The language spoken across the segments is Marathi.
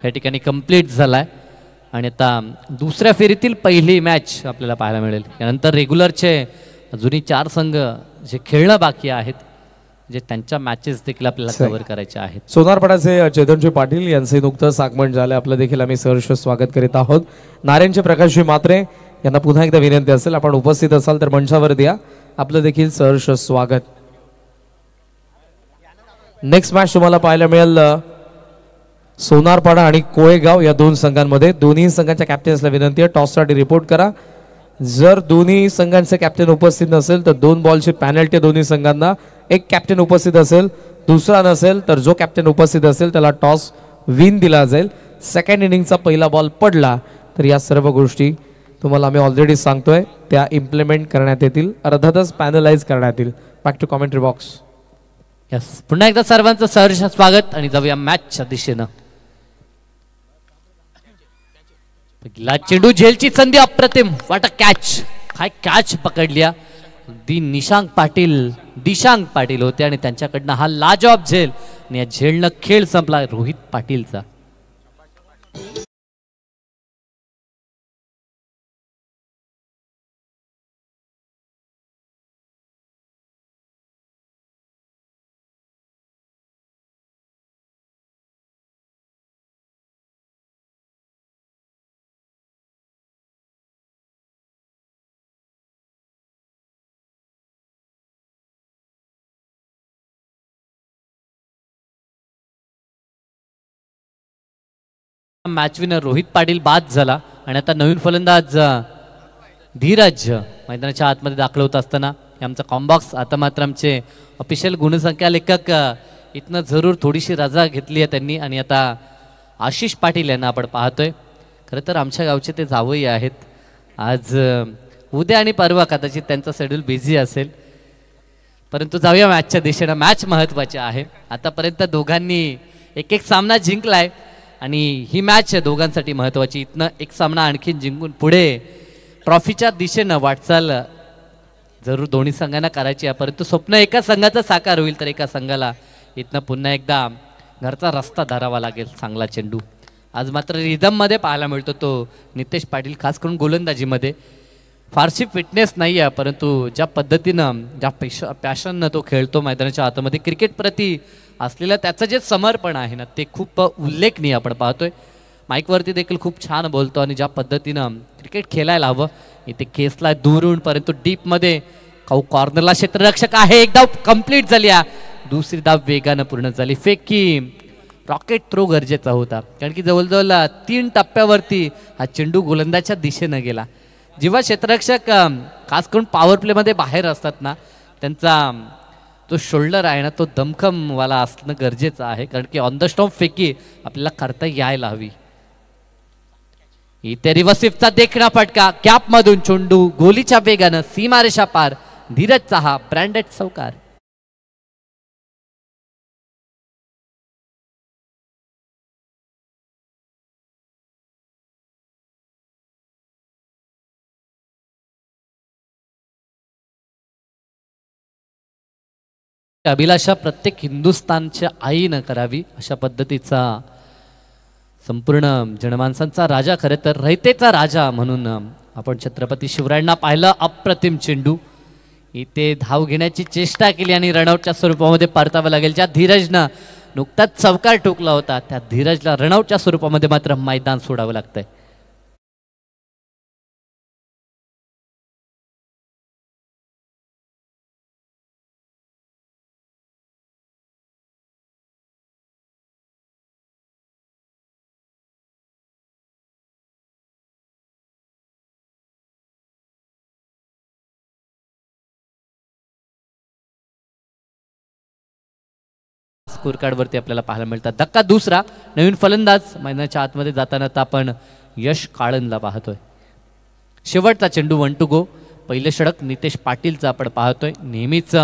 या ठिकाणी कंप्लीट झालाय आणि आता दुसऱ्या फेरीतील पहिली मॅच आपल्याला पाहायला मिळेल. यानंतर रेग्युलरचे अजूनही 4 संघ जे खेळणं बाकी आहेत, जे त्यांच्या मॅचेस देखील आपल्याला कव्हर करायच्या आहेत. सोनारपाडाचे चेतनजी पाटील यांचे नुकतंच आगमन झाले. आपलं देखील आम्ही सहर्ष स्वागत करीत आहोत. नारायणचे प्रकाशजी मात्रे यांना पुन्हा एकदा विनंती असेल, आपण उपस्थित असाल तर मंचावर द्या. आपलं देखील सहर्ष स्वागत. नेक्स्ट मॅच तुम्हाला पाहायला मिळेल सोनारपाडा आणि कोळेगाव या दोन संघांमध्ये. दोन्ही संघांच्या कॅप्टन्सला विनंती आहे टॉससाठी रिपोर्ट करा. जर दोन्ही संघांचे कॅप्टन उपस्थित नसेल तर 2 बॉलची पॅनल्टी दोन्ही संघांना. एक कॅप्टन उपस्थित असेल, दुसरा नसेल तर जो कॅप्टन उपस्थित असेल त्याला टॉस विन दिला जाईल. सेकंड इनिंगचा पहिला बॉल पडला तर या सर्व गोष्टी तुम्हाला आम्ही ऑलरेडी सांगतोय त्या इम्प्लिमेंट करण्यात येतील, अर्थातच पॅनलाइज करण्यात येईल. Back to commentary box. Yes, पुन्हा एकदा सर्वांचं सहर्ष स्वागत आणि जाऊया मॅचच्या दिशेनं. पहिला चेंडू, झेलची संधी, अप्रतिम. वाट कॅच, काय कॅच पकडल्या. अगदी दिशांक पाटील होते आणि त्यांच्याकडनं हा लाजवाब झेल आणि या झेलनं खेळ संपला रोहित पाटीलचा. मॅच विनर रोहित पाटील बाद झाला आणि आता नवीन फलंदाज धीरज मैदानाच्या आतमध्ये दाखल होत असताना आमचा कॉम्बॉक्स. आता मात्र आमचे ऑफिशियल गुणसंख्या लेखक इथनं जरूर थोडीशी रजा घेतली आहे त्यांनी आणि आता आशिष पाटील यांना आपण पाहतोय. खरं तर आमच्या गावचे ते जावई आहेत. आज उद्या आणि परवा कदाचित त्यांचा शेड्यूल बिझी असेल, परंतु जाऊया मॅचच्या दिशेनं. मॅच महत्त्वाची आहे. आतापर्यंत दोघांनी एक सामना जिंकलाय आणि ही मॅच दोघांसाठी महत्त्वाची. इथनं एक सामना आणखीन जिंकून पुढे ट्रॉफीच्या दिशेनं वाटचाल जरूर दोन्ही संघांना करायची आहे. परंतु स्वप्न एका संघाचं साकार होईल तर एका संघाला इथनं पुन्हा एकदा घरचा रस्ता धरावा लागेल. चांगला चेंडू आज मात्र रिदममध्ये पाहायला मिळतो तो नितेश पाटील, खास करून गोलंदाजीमध्ये फारशी फिटनेस नाही आहे, परंतु ज्या पद्धतीनं ज्या पॅशननं तो खेळतो मैदानाच्या आतमध्ये क्रिकेट प्रती असलेलं त्याचं जे समर्पण आहे ना ते खूप उल्लेखनीय आपण पाहतोय. माईकवरती देखील खूप छान बोलतो आणि ज्या पद्धतीनं क्रिकेट खेळायला हवं इथे खेचला दुरून, परंतु डीपमध्ये कॉर्नरला क्षेत्ररक्षक आहे. एक धाव कंप्लीट झाली, दुसरी धाव वेगानं पूर्ण झाली. फेकी रॉकेट थ्रो गरजेचा होता, कारण की जवळजवळ 3 टप्प्यावरती हा चेंडू गोलंदाजच्या दिशेनं गेला. जेव्हा क्षेत्ररक्षक खास करून पॉवर प्लेमध्ये बाहेर असतात ना, त्यांचा तो शोल्डर आहे ना तो दमखमवाला असणं गरजेचं आहे, कारण की ऑन द स्टॉप फेकी आपल्याला करता यायला हवी. इथे रिव्हर्सिफचा देखणा फटका, कॅपमधून चेंडू गोलीच्या वेगानं सीमारेषा पार. धीरजचा हा ब्रँडेड चौकार. अभिलाषा प्रत्येक हिंदुस्थानच्या आईनं करावी अशा पद्धतीचा संपूर्ण जनमानसांचा राजा, खरे तर रयतेचा राजा म्हणून आपण छत्रपती शिवरायांना पाहिलं. अप्रतिम चेंडू, इथे धाव घेण्याची चेष्टा केली आणि रनआउटच्या स्वरूपामध्ये परतावं लागेल. ज्या धीरजनं नुकताच चौकार ठोकला होता त्या धीरजला रनआउटच्या स्वरूपामध्ये मात्र मैदान सोडावं लागतंय. स्कोर कार्डवरती आपल्याला पाहायला मिळतात. धक्का दुसरा, नवीन फलंदाज मैदानाच्या आतमध्ये जाताना आता आपण यश काळनला पाहतोय. शेवटचा चेंडू 1 टू गो. पहिले षटक नितेश पाटीलचा आपण पाहतोय. नेहमीच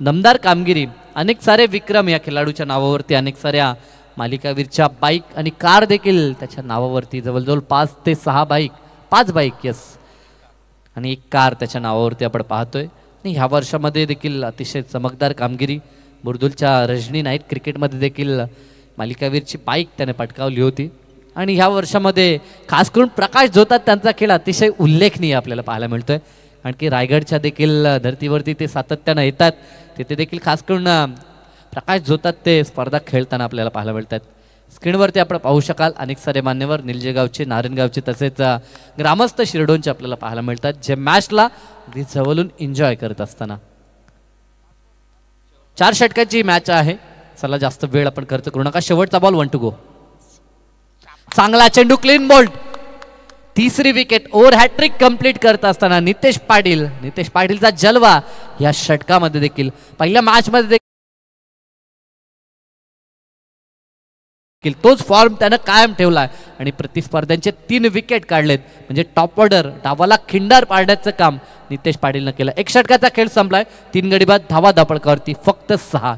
दमदार कामगिरी, अनेक सारे विक्रम या खेळाडूच्या नावावरती, अनेक साऱ्या मालिकावीरच्या बाईक आणि कार देखील त्याच्या नावावरती, जवळजवळ 5 ते 6 बाईक, 5 बाईक यस आणि 1 कार त्याच्या नावावरती आपण पाहतोय. आणि ह्या वर्षामध्ये देखील अतिशय चमकदार कामगिरी. बुर्दुलच्या रजनी नाईट क्रिकेटमध्ये देखील मालिकावीरची बाईक त्याने पटकावली होती. आणि ह्या वर्षामध्ये खास करून प्रकाश जोतात त्यांचा खेळ अतिशय उल्लेखनीय आपल्याला पाहायला मिळतोय. आणखी रायगडच्या देखील धर्तीवरती ते सातत्यानं येतात, तिथे देखील खास करून प्रकाश जोतात ते स्पर्धा खेळताना आपल्याला पाहायला मिळतात. स्क्रीनवरती आपण पाहू शकाल अनेक सारे मान्यवर निलजेगावचे, नारायणगावचे तसेच ग्रामस्थ शिरडोनचे आपल्याला पाहायला मिळतात, जे मॅचला अगदी जवळून एन्जॉय करत असताना. 4 षटकांची मॅच आहे. चला जास्त वेळ आपण खर्च करू नका. शेवटचा बॉल 1 टू गो. चांगला चेंडू, क्लीन बोल्ड, तिसरी विकेट. ओव्हर हॅट्रिक कंप्लीट करत असताना नितेश पाटीलचा जलवा या षटकामध्ये देखील, पहिल्या मॅच मध्ये देखील तोच फॉर्म त्यानं कायम ठेवलाय आणि प्रतिस्पर्ध्यांचे 3 विकेट काढलेत. म्हणजे टॉप ऑर्डर डावाला खिंडार पाडण्याचं काम नितेश पाटीलनं केलं. 1 षटकाचा खेळ संपलाय. 3 गडी बाद, धावा धापडकावरती फक्त 6.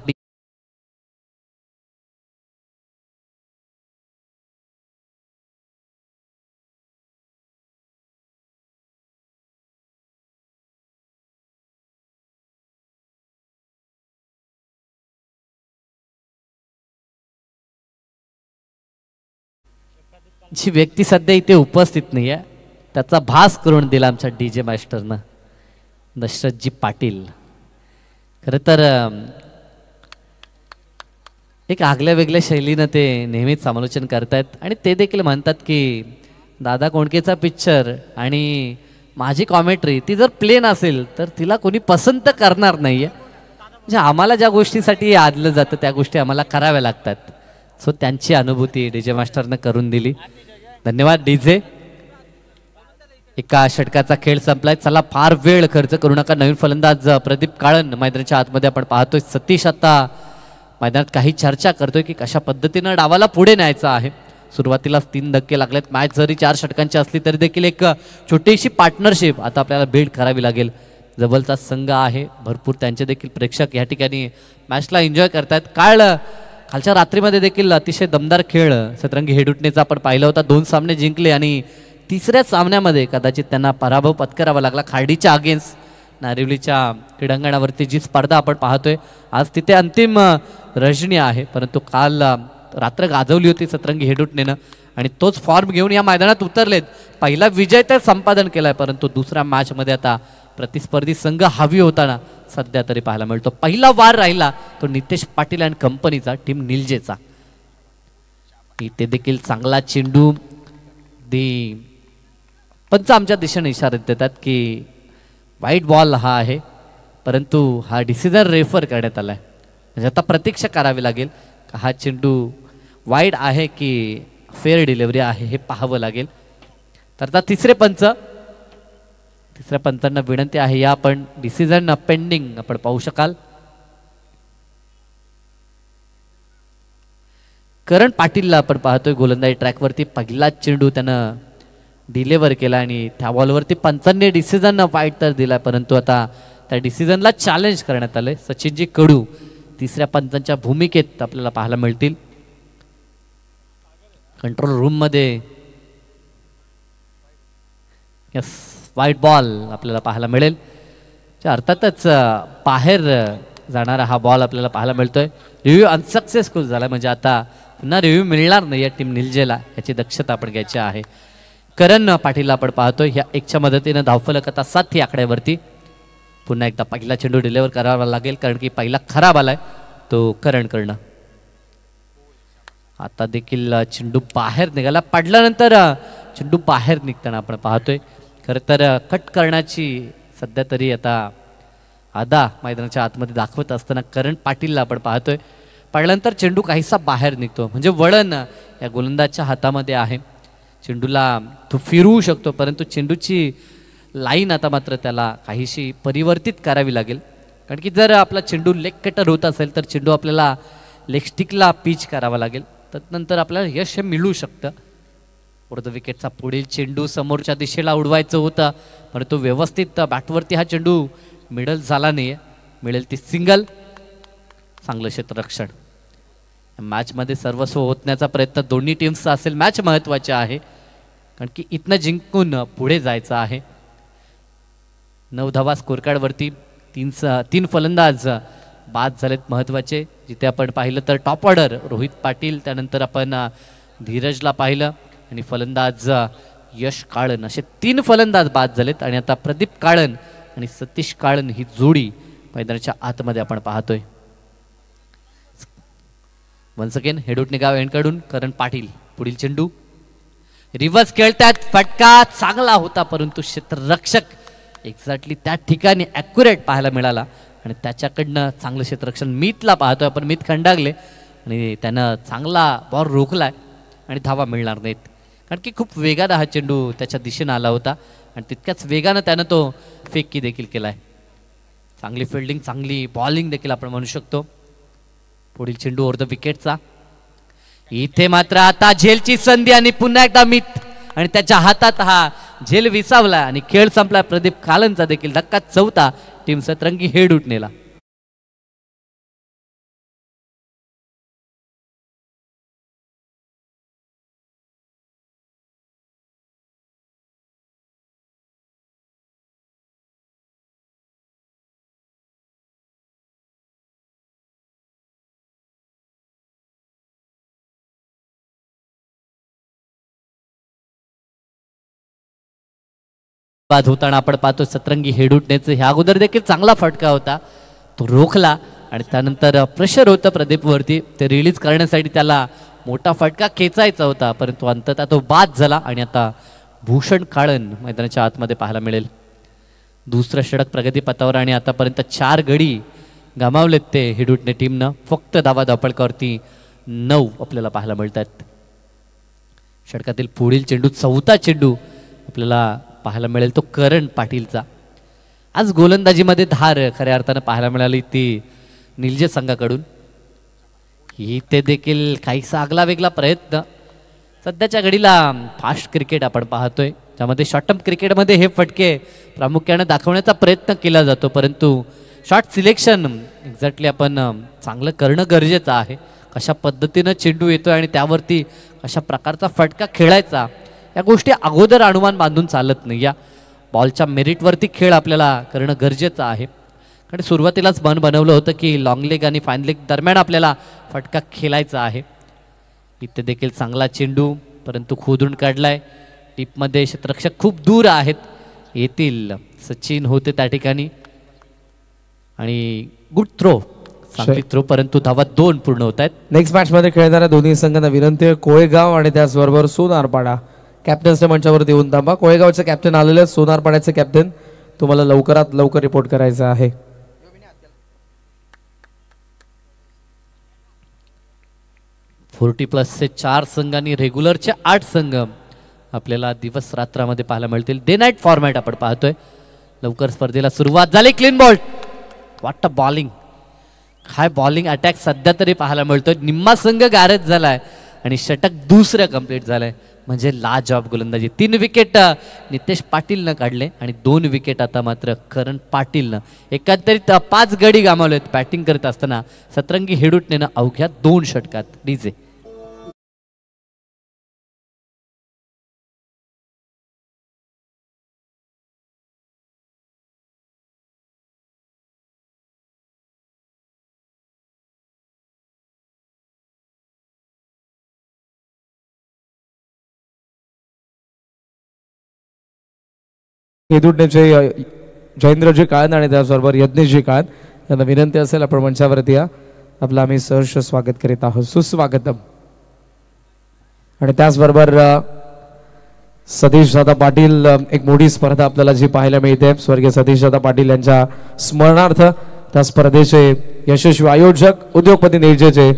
जी व्यक्ती सध्या इथे उपस्थित नाही आहे त्याचा भास करून दिला आमच्या DJ मास्टरनं, दशरथजी पाटील. खरं तर एक आगल्या वेगळ्या शैलीनं ते नेहमीच समालोचन करतायत आणि ते देखील म्हणतात की दादा कोंडकेचा पिक्चर आणि माझी कॉमेंट्री ती जर प्लेन असेल तर तिला कोणी पसंत करणार नाही आहे. म्हणजे आम्हाला ज्या गोष्टीसाठी आदलं जातं त्या गोष्टी आम्हाला कराव्या लागतात. सो त्यांची अनुभूती DJ मास्टरनं करून दिली. धन्यवाद DJ. एका षटकाचा खेळ संपलाय. चला फार वेळ खर्च करू नका. नवीन फलंदाज प्रदीप काळन मैदानाच्या आतमध्ये आपण पाहतोय. सतीश आता मैदानात काही चर्चा करतोय की कशा पद्धतीनं डावाला पुढे न्यायचं आहे. सुरुवातीलाच 3 धक्के लागलेत. मॅच जरी 4 षटकांची असली तरी देखील एक छोटीशी पार्टनरशिप आता आपल्याला बिल्ड करावी लागेल. जवळचा संघ आहे, भरपूर त्यांचे देखील प्रेक्षक या ठिकाणी मॅचला एन्जॉय करतायत. कालच्या रात्रीमध्ये देखील अतिशय दमदार खेळ सतरंगी हेडुटणेचा आपण पाहिला होता. 2 सामने जिंकले आणि तिसऱ्या सामन्यामध्ये कदाचित त्यांना पराभव पत्करावा लागला. खार्डीच्या अगेन्स्ट नारिवलीच्या क्रीडांगणावरती जी स्पर्धा आपण पाहतोय आज तिथे अंतिम रजनी आहे, परंतु काल रात्र गाजवली होती सतरंगी हेडुटणेनं आणि तोच फॉर्म घेऊन या मैदानात उतरलेत. पहिला विजय तर संपादन केलाय, परंतु दुसऱ्या मॅचमध्ये आता प्रतिस्पर्धी संघ हवी होताना सध्या तरी पाहायला मिळतो. पहिला वार राहिला तो नितेश पाटील अँड कंपनीचा, टीम निलजेचा. इथे देखील चांगला चेंडू. पंच आमच्या दिशेने इशारे देतात की वाईट बॉल हा आहे, परंतु हा डिसिजन रेफर करण्यात आलाय. म्हणजे आता प्रतीक्षा करावी लागेल का हा चेंडू वाईड आहे की फेअर डिलिव्हरी आहे हे पाहावं लागेल. तर आता तिसऱ्या पंचांना विनंती आहे या आपण डिसिजन पेंडिंग आपण पाहू शकाल. करण पाटीलला आपण पाहतोय गोलंदाजी ट्रॅकवरती. पहिला चेंडू त्यानं डिलेव्हर केला आणि त्या बॉलवरती पंचांनी डिसिजन वाईट तर दिला, परंतु आता त्या डिसिजनला चॅलेंज करण्यात आलंय. सचिनजी कडू तिसऱ्या पंचांच्या भूमिकेत आपल्याला पाहायला मिळतील. कंट्रोल रूम मध्ये यस वाईट बॉल आपल्याला पाहायला मिळेल. अर्थातच बाहेर जाणारा हा बॉल आपल्याला पाहायला मिळतोय. रिव्ह्यू अनसक्सेसफुल झाला, म्हणजे आता पुन्हा रिव्ह्यू मिळणार नाही या टीम निलजेला, याची दक्षता आपण घ्यायची आहे. करण पाटीलला आपण पाहतोय ह्या 1च्या मदतीने धावफलक आता 7 ही आकड्यावरती. पुन्हा एकदा पहिला चेंडू डिलिव्हर करावा लागेल कारण की पहिला खराब आलाय तो करण करणं. आता देखील चेंडू बाहेर निघाला. पडल्यानंतर चेंडू बाहेर निघताना आपण पाहतोय. खरं तर कट करण्याची सध्या तरी आता आदा मैदानाच्या आतमध्ये दाखवत असताना करण पाटीलला आपण पाहतोय. पडल्यानंतर चेंडू काहीसा बाहेर निघतो, म्हणजे वळण या गोलंदाजच्या हातामध्ये आहे. चेंडूला तो फिरवू शकतो, परंतु चेंडूची लाईन आता मात्र त्याला काहीशी परिवर्तित करावी लागेल. कारण की जर आपला चेंडू लेग कटर होत असेल तर चेंडू आपल्याला लेग स्टिकला पिच करावा लागेल, त्यानंतर आपल्याला यश मिळू शकतं. द विकेटचा पुढील चेंडू समोरच्या दिशेला उडवायचं होतं, परंतु व्यवस्थित बॅटवरती हा चेंडू मिडल झाला नाही. मिळेल ती सिंगल. चांगलं क्षेत्ररक्षण. मॅचमध्ये सर्वस्व ओतण्याचा प्रयत्न दोन्ही टीम्सचा असेल. मॅच महत्त्वाची आहे कारण की इथनं जिंकून पुढे जायचं आहे. 9 धावा स्कोरकार्डवरती. 3 फलंदाज बाद झालेत महत्त्वाचे, जिथे आपण पाहिलं तर टॉप ऑर्डर रोहित पाटील, त्यानंतर आपण धीरजला पाहिलं, आणि फलंदाज यश काळन असे 3 फलंदाज बाद झालेत आणि आता प्रदीप काळन आणि सतीश काळन ही जोडी मैदानाच्या आतमध्ये आपण पाहतोय. वन्स अगेन हेडूट निगाव एंडकडून करण पाटील. पुढील चेंडू रिव्हर्स खेळतात, फटका चांगला होता परंतु क्षेत्ररक्षक एक्झॅक्टली त्या ठिकाणी ॲक्युरेट पाहायला मिळाला आणि त्याच्याकडनं चांगलं क्षेत्ररक्षण मीतला पाहतोय आपण. मीत खंडागले आणि त्यानं चांगला बॉल रोखलाय आणि धावा मिळणार नाहीत कारण की खूप वेगानं हा चेंडू त्याच्या दिशेनं आला होता आणि तितक्याच वेगानं त्यानं तो फेकी देखील केलाय. चांगली फिल्डिंग, चांगली बॉलिंग देखील आपण म्हणू शकतो. पुढील चेंडू ओव्हर द विकेटचा. इथे मात्र आता झेलची संधी आणि पुन्हा एकदा मीत आणि त्याच्या हातात हा झेल विसावला आणि खेळ संपला. प्रदीप कालनचा देखील धक्का, 4था टीम सतरंगी हेड उठनेला. बाद होताना आपण पाहतो सतरंगी हेड उठण्याचं. ह्या अगोदर देखील चांगला फटका होता, तो रोखला आणि त्यानंतर प्रेशर होतं प्रदीपवरती, ते रिलीज करण्यासाठी त्याला मोठा फटका खेचायचा होता परंतु अंततः तो बाद झाला आणि आता भूषण काळन मैदानाच्या आतमध्ये पाहायला मिळेल. दुसरं षटक प्रगतीपथावर आणि आतापर्यंत 4 गडी गमावलेत ते हेडुटणे टीमनं. फक्त धावा धापळकावरती 9 आपल्याला पाहायला मिळतात. षटकातील पुढील चेंडू, 4था चेंडू आपल्याला पाहायला मिळेल तो करण पाटीलचा. आज गोलंदाजीमध्ये धार खऱ्या अर्थानं पाहायला मिळाली ती निलजे संघाकडून. इथे देखील काहीसा आगला वेगळा प्रयत्न. सध्याच्या घडीला फास्ट क्रिकेट आपण पाहतोय ज्यामध्ये शॉर्ट टर्म क्रिकेटमध्ये हे फटके प्रामुख्याने दाखवण्याचा प्रयत्न केला जातो परंतु शॉट सिलेक्शन एक्झॅक्टली आपण चांगलं करणं गरजेचं आहे. कशा पद्धतीनं चेंडू येतोय आणि त्यावरती कशा प्रकारचा फटका खेळायचा या गोष्टी अगोदर अनुमान बांधून चालत नाही. या बॉलच्या मेरिटवरती खेळ आपल्याला करणं गरजेचं आहे कारण सुरुवातीलाच मन बनवलं होतं की लॉंग लेग आणि फाईन लेग दरम्यान आपल्याला फटका खेळायचा आहे. इथे देखील चांगला चेंडू परंतु खोदून काढलाय. टीपमध्ये क्षेत्ररक्षक खूप दूर आहेत, येतील सचिन होते त्या ठिकाणी आणि गुड थ्रो, चांगली थ्रो परंतु धावा 2 पूर्ण होत आहेत. नेक्स्ट मॅच मध्ये खेळणाऱ्या दोन्ही संघांना विनंती आहे कोळेगाव आणि त्याचबरोबर सोनारपाडा कॅप्टन्सच्या मंचावरती येऊन थांबा. कोळेगावचे कॅप्टन आलेले, सोनारपाड्याचे कॅप्टन तुम्हाला लवकरात लवकर रिपोर्ट करायचा आहे. +40 4 संघ आणि रेग्युलरचे 8 संघ आपल्याला दिवस रात्रामध्ये पाहायला मिळतील. डे नाईट फॉर्मॅट आपण पाहतोय. लवकर स्पर्धेला सुरुवात झाली. Clean ball, what a bowling, काय बॉलिंग अटॅक सध्या तरी पाहायला मिळतोय. निम्मा संघ गारद झालाय आणि षटक दुसरं कंप्लीट झालंय म्हणजे लाजवाब गोलंदाजी. 3 विकेट नितेश पाटीलनं काढले आणि 2 विकेट आता मात्र करण पाटीलनं. एकंदरीत 5 गडी गमावलेत बॅटिंग करत असताना सतरंगी हेडुटनेनं अवघ्या 2 षटकात. डीजे हेदुटण्याचे जयेंद्रजी काळन आणि त्याचबरोबर यज्ञेशजी काळन यांना विनंती असेल आपण मंचावरती या. आपलं आम्ही सहर्ष स्वागत करीत आहोत, सुस्वागतम. आणि त्याचबरोबर सतीशदादा पाटील, एक मोठी स्पर्धा आपल्याला जी पाहायला मिळते स्वर्गीय सतीशदादा पाटील यांच्या स्मरणार्थ त्या स्पर्धेचे यशस्वी आयोजक उद्योगपती निलजेचे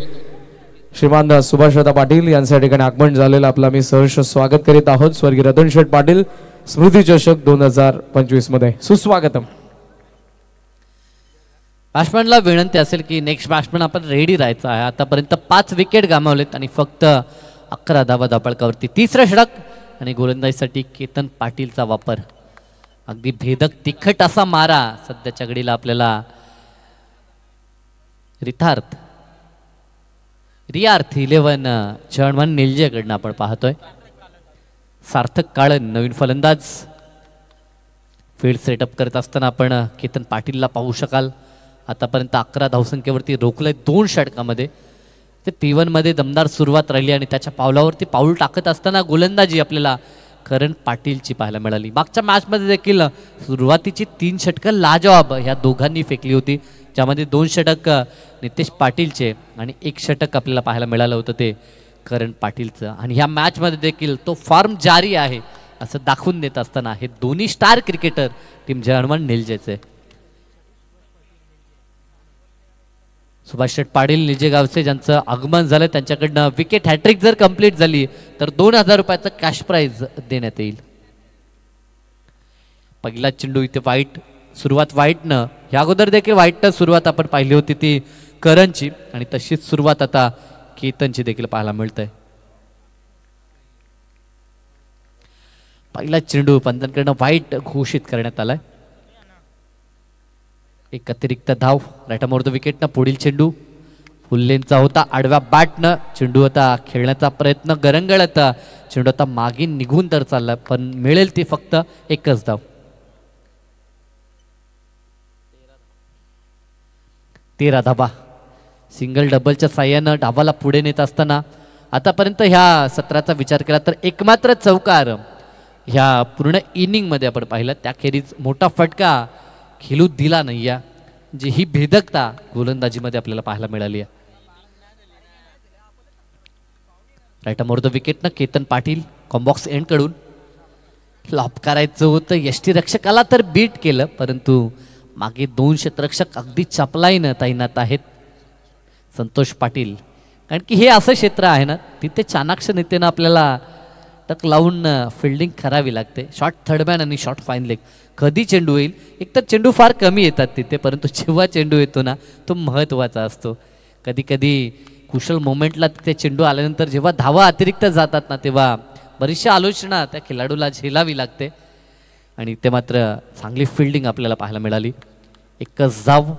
श्रीमान सुभाषदादा पाटील यांच्या ठिकाणी आगमन झालेलं आपलं आम्ही सहर्ष स्वागत करीत आहोत. स्वर्गीय रतन शेठ पाटील स्मृती चषक 2025 मध्ये सुस्वागतम. बॅट्समॅनला विनंती असेल की नेक्स्ट बॅट्समॅन आपण रेडी राहायचं आहे. आतापर्यंत 5 विकेट गमावलेत आणि फक्त 11 धावा धापळकावरती. 3रं षटक आणि गोलंदाजीसाठी केतन पाटीलचा वापर. अगदी भेदक तिखट असा मारा सध्याच्या घडीला आपल्याला रियार्थ 11 चरणवन निलजेकडनं आपण पाहतोय. सार्थक काळन नवीन फलंदाज. फील्ड सेटअप करत असताना आपण केतन पाटीलला पाहू शकाल. आतापर्यंत 11 धावसंख्येवरती रोखलंय 2 षटकामध्ये. ते P1 मध्ये दमदार सुरुवात राहिली आणि त्याच्या पावलावरती पाऊल टाकत असताना गोलंदाजी आपल्याला करण पाटीलची पाहायला मिळाली. मागच्या मॅचमध्ये देखील सुरुवातीची 3 षटकं लाजवाब ह्या दोघांनी फेकली होती, ज्यामध्ये 2 षटक नितेश पाटीलचे आणि 1 षटक आपल्याला पाहायला मिळालं होतं ते करण पाटीलचं. आणि ह्या मॅचमध्ये देखील तो फॉर्म जारी आहे असं दाखवून देत असताना हे दोन्ही स्टार क्रिकेटर टीम जय हनुमान निलजेचे. सुभाष शेठ पाटील निलजेगावचे ज्यांचं आगमन झालं त्यांच्याकडनं विकेट हॅट्रिक जर कंप्लीट झाली तर 2000 रुपयाचं कॅश प्राइज देण्यात येईल. पहिला चेंडू इथे वाईट सुरुवात वाईटनं, ह्या अगोदर देखील वाईटनं सुरुवात आपण पाहिली होती ती करणची आणि तशीच सुरुवात आता केतनची देखील पाहायला मिळतंय. पहिला चेंडू पंतांकडनं वाईट घोषित करण्यात आलाय. एक अतिरिक्त धाव राईट द विकेटनं. पुढील चेंडू फुल्लेंचा होता, आडव्या बॅटनं चेंडू आता खेळण्याचा प्रयत्न गरंगळत चेंडू आता मागे निघून तर चालला पण मिळेल ती फक्त एकच धाव. 13 धाबा सिंगल डबलच्या साह्यानं डावाला पुढे नेत असताना आतापर्यंत ह्या सत्राचा विचार केला तर एकमात्र चौकार ह्या पूर्ण इनिंगमध्ये आपण पाहिलं. त्याखेरीज मोठा फटका खेळू दिला नाही या, जी ही भेदकता गोलंदाजीमध्ये आपल्याला पाहायला मिळाली आहे. राईट द विकेटनं केतन पाटील कॉम्बॉक्स एंड कडून लॉप करायचं होतं, यष्टी रक्षकाला तर बीट केलं परंतु मागे 2 क्षेत्ररक्षक अगदी चपलाईनं तैनात आहेत. संतोष पाटील, कारण की हे असं क्षेत्र आहे ना तिथे चाणाक्ष नीतीनं आपल्याला टक लावून फिल्डिंग करावी लागते. शॉर्ट थर्डमॅन आणि शॉर्ट फाईन लेग. कधी चेंडू येईल, एक तर चेंडू फार कमी येतात तिथे परंतु जेव्हा चेंडू येतो ना तो महत्त्वाचा असतो. कधी कधी कुशल मोमेंटला तिथे चेंडू आल्यानंतर जेव्हा धावा अतिरिक्त जातात ना तेव्हा बरीचशी आलोचना त्या खेळाडूला झेलावी लागते आणि ते मात्र चांगली फिल्डिंग आपल्याला पाहायला मिळाली. एकच धाव,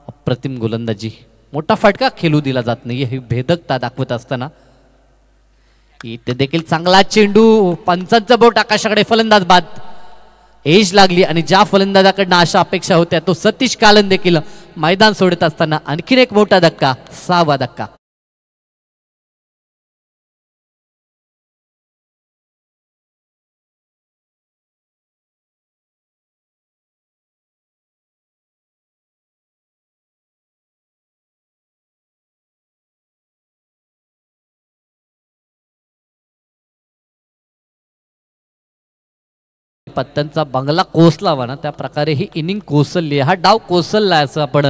अप्रतिम गोलंदाजी, मोठा फटका खेळू दिला जात नाही ही भेदकता दाखवत असताना इथे देखील चांगला चेंडू, पंचांचा बोट आकाशाकडे, फलंदाज बाद. एज लागली आणि ज्या फलंदाजाकडनं अशा अपेक्षा होत्या तो सतीश कालन देखील मैदान सोडत असताना आणखीन एक मोठा धक्का, 6वा धक्का. पत्त्यांचा बंगला कोसलावा ना त्या प्रकारे ही इनिंग कोसलली, हा डाव कोसलला असं आपण